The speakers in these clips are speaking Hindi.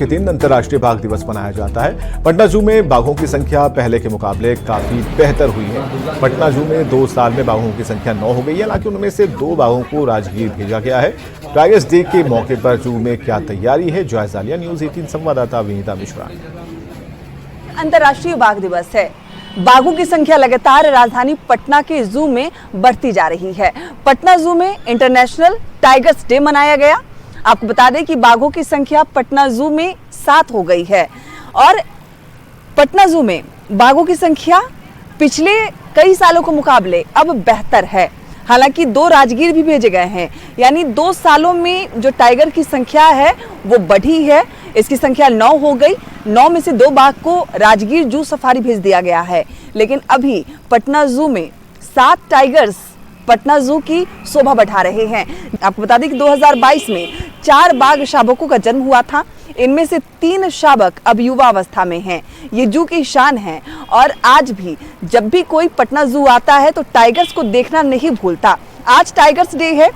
के दिन अंतर्राष्ट्रीय बाघ दिवस मनाया जाता है। पटना जू में बाघों की संख्या पहले के मुकाबले काफी बेहतर हुई है। पटना जू में 2 साल में बाघों की संख्या 9 हो गई है, हालांकि उनमें से 2 बाघों को राजगीर भेजा गया है। टाइगर्स डे के मौके पर जू में क्या तैयारी है, जायजा लिया न्यूज 18 संवाददाता विनीता मिश्रा ने। अंतर्राष्ट्रीय बाघ दिवस है। बाघों की संख्या लगातार राजधानी पटना के जू में बढ़ती जा रही है। पटना जू में इंटरनेशनल टाइगर्स डे मनाया गया। आपको बता दें कि बाघों की संख्या पटना जू में 7 हो गई है और पटना जू में बाघों की संख्या पिछले कई सालों के मुकाबले अब बेहतर है। हालांकि 2 राजगीर भी भेजे गए हैं, यानी 2 सालों में जो टाइगर की संख्या है वो बढ़ी है। इसकी संख्या 9 हो गई। 9 में से 2 बाघ को राजगीर जू सफारी भेज दिया गया है। लेकिन अभी पटना जू में 7 टाइगर्स पटना जू की शोभा बढ़ा रहे हैं। आपको बता दें कि 2022 में 4 बाघ शावकों का जन्म हुआ था। इनमें से 3 शावक अब युवा अवस्था में हैं। ये जू की शान है और आज भी जब भी कोई पटना जू आता है तो टाइगर्स को देखना नहीं भूलता। आज टाइगर्स डे है।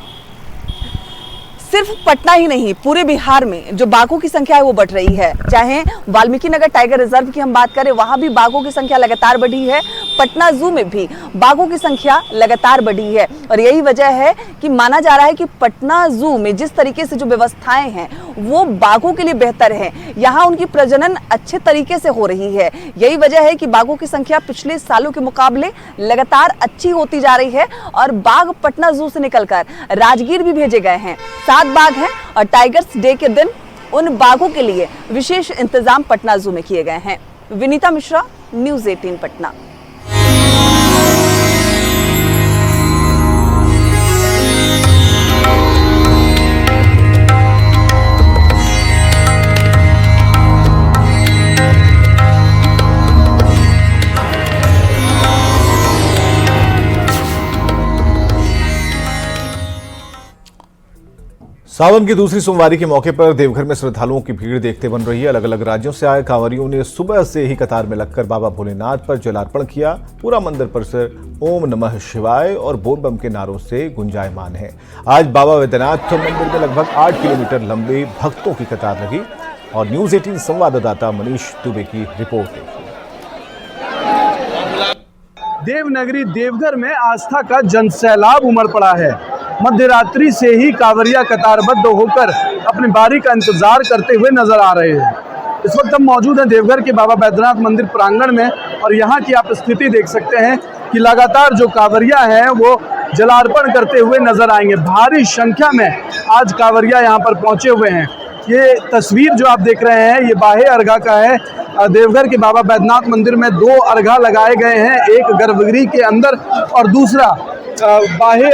सिर्फ पटना ही नहीं, पूरे बिहार में जो बाघों की संख्या है वो बढ़ रही है। चाहे वाल्मीकि नगर टाइगर रिजर्व की हम बात करें, वहां भी बाघों की संख्या लगातार बढ़ी है। पटना जू में भी बाघों की संख्या लगातार बढ़ी है और यही वजह है कि माना जा रहा है कि पटना जू में जिस तरीके से जो व्यवस्थाएं हैं वो बाघों के लिए बेहतर है। यहाँ उनकी प्रजनन अच्छे तरीके से हो रही है। यही वजह है कि बाघों की संख्या पिछले सालों के मुकाबले लगातार अच्छी होती जा रही है और बाघ पटना जू से निकलकर राजगीर भी भेजे गए हैं। 7 बाघ हैं और टाइगर्स डे के दिन उन बाघों के लिए विशेष इंतजाम पटना जू में किए गए हैं। विनीता मिश्रा, न्यूज 18 पटना। सावन की दूसरी सोमवारी के मौके पर देवघर में श्रद्धालुओं की भीड़ देखते बन रही है। अलग अलग राज्यों से आए कांवरियों ने सुबह से ही कतार में लगकर बाबा भोलेनाथ पर जलार्पण किया। पूरा मंदिर परिसर ओम नमः शिवाय और बोल बम के नारों से गुंजायमान है। आज बाबा वैद्यनाथ मंदिर में लगभग 8 किलोमीटर लंबी भक्तों की कतार लगी और न्यूज 18 संवाददाता मनीष दुबे की रिपोर्ट। देवनगरी देवघर में आस्था का जनसैलाब उमड़ पड़ा है। मध्य रात्रि से ही कांवरिया कतारबद्ध होकर अपनी बारी का इंतजार करते हुए नजर आ रहे हैं। इस वक्त हम मौजूद हैं देवघर के बाबा वैद्यनाथ मंदिर प्रांगण में और यहाँ की आप स्थिति देख सकते हैं कि लगातार जो कांवरिया हैं वो जलार्पण करते हुए नजर आएंगे। भारी संख्या में आज कांवरिया यहाँ पर पहुँचे हुए हैं। ये तस्वीर जो आप देख रहे हैं ये बाहे अर्घा का है। देवघर के बाबा वैद्यनाथ मंदिर में 2 अर्घा लगाए गए हैं, एक गर्भगृह के अंदर और दूसरा बाहे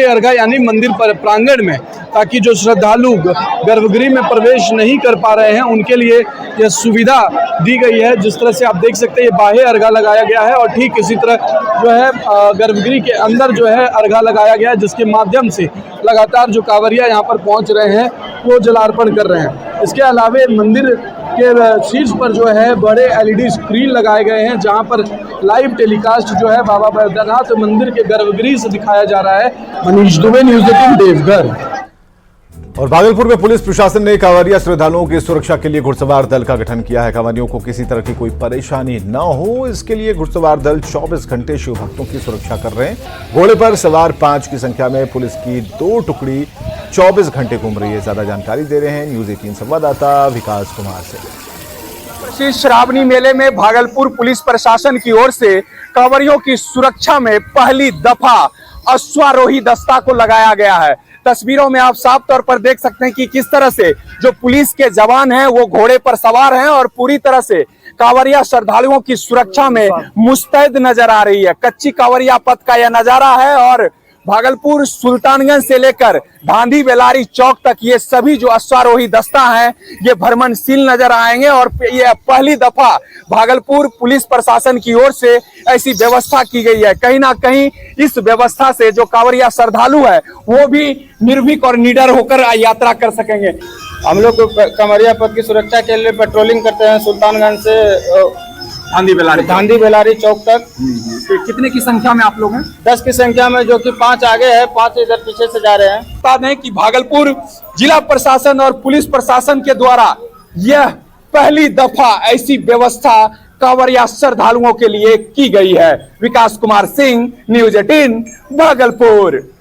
अर्घा यानी मंदिर पर प्रांगण में, ताकि जो श्रद्धालु गर्भगृह में प्रवेश नहीं कर पा रहे हैं उनके लिए यह सुविधा दी गई है। जिस तरह से आप देख सकते हैं ये बाहे अर्घा लगाया गया है और ठीक इसी तरह जो है गर्भगृह के अंदर जो है अर्घा लगाया गया है, जिसके माध्यम से लगातार जो कांवरिया यहाँ पर पहुँच रहे हैं वो जलार्पण कर रहे हैं। इसके अलावा मंदिर के शीर्ष पर जो है बड़े LED स्क्रीन लगाए गए हैं, जहां पर लाइव टेलीकास्ट जो है बाबा वैद्यनाथ मंदिर के गर्भगृह से दिखाया जा रहा है। मनीष दुबे, न्यूज 18 देवघर। और भागलपुर में पुलिस प्रशासन ने कांवरिया श्रद्धालुओं की सुरक्षा के लिए घुड़सवार दल का गठन किया है। कांवरियों को किसी तरह की कोई परेशानी न हो, इसके लिए घुड़सवार दल 24 घंटे शिव भक्तों की सुरक्षा कर रहे हैं। घोड़े पर सवार 5 की संख्या में पुलिस की 2 टुकड़ी 24 घंटे घूम रही है। ज्यादा जानकारी दे रहे हैं न्यूज 18 संवाददाता विकास कुमार से। प्रसिद्ध श्रावणी मेले में भागलपुर पुलिस प्रशासन की ओर से कांवरियों की सुरक्षा में पहली दफा अश्वारोही दस्ता को लगाया गया है। तस्वीरों में आप साफ तौर पर देख सकते हैं कि किस तरह से जो पुलिस के जवान हैं वो घोड़े पर सवार हैं और पूरी तरह से कांवरिया श्रद्धालुओं की सुरक्षा में मुस्तैद नजर आ रही है। कच्ची कांवरिया पथ का यह नजारा है और भागलपुर सुल्तानगंज से लेकर गांधी बेलारी चौक तक ये सभी जो अश्वारोही दस्ता हैं ये भ्रमणशील नजर आएंगे और ये पहली दफा भागलपुर पुलिस प्रशासन की ओर से ऐसी व्यवस्था की गई है। कहीं ना कहीं इस व्यवस्था से जो कांवरिया श्रद्धालु है वो भी निर्भीक और निडर होकर यात्रा कर सकेंगे। हम लोग कांवरिया पथ की सुरक्षा के लिए पेट्रोलिंग करते हैं सुल्तानगंज से गांधी बेलारी चौक तक। कितने की संख्या में आप लोग हैं? 10 की संख्या में, जो कि 5 आगे है, 5 इधर पीछे से जा रहे हैं। बता दें कि भागलपुर जिला प्रशासन और पुलिस प्रशासन के द्वारा यह पहली दफा ऐसी व्यवस्था कांवरिया श्रद्धालुओं के लिए की गई है। विकास कुमार सिंह, न्यूज 18, भागलपुर।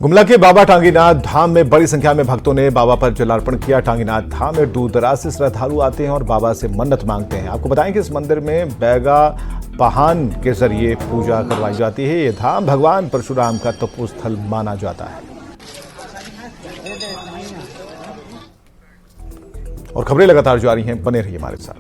गुमला के बाबा टांगीनाथ धाम में बड़ी संख्या में भक्तों ने बाबा पर जलार्पण किया। टांगीनाथ धाम में दूर दराज से श्रद्धालु आते हैं और बाबा से मन्नत मांगते हैं। आपको बताएं कि इस मंदिर में बैगा पहान के जरिए पूजा करवाई जाती है। ये धाम भगवान परशुराम का तपोस्थल माना जाता है। और खबरें लगातार जारी हैं, बने रहिए हमारे साथ।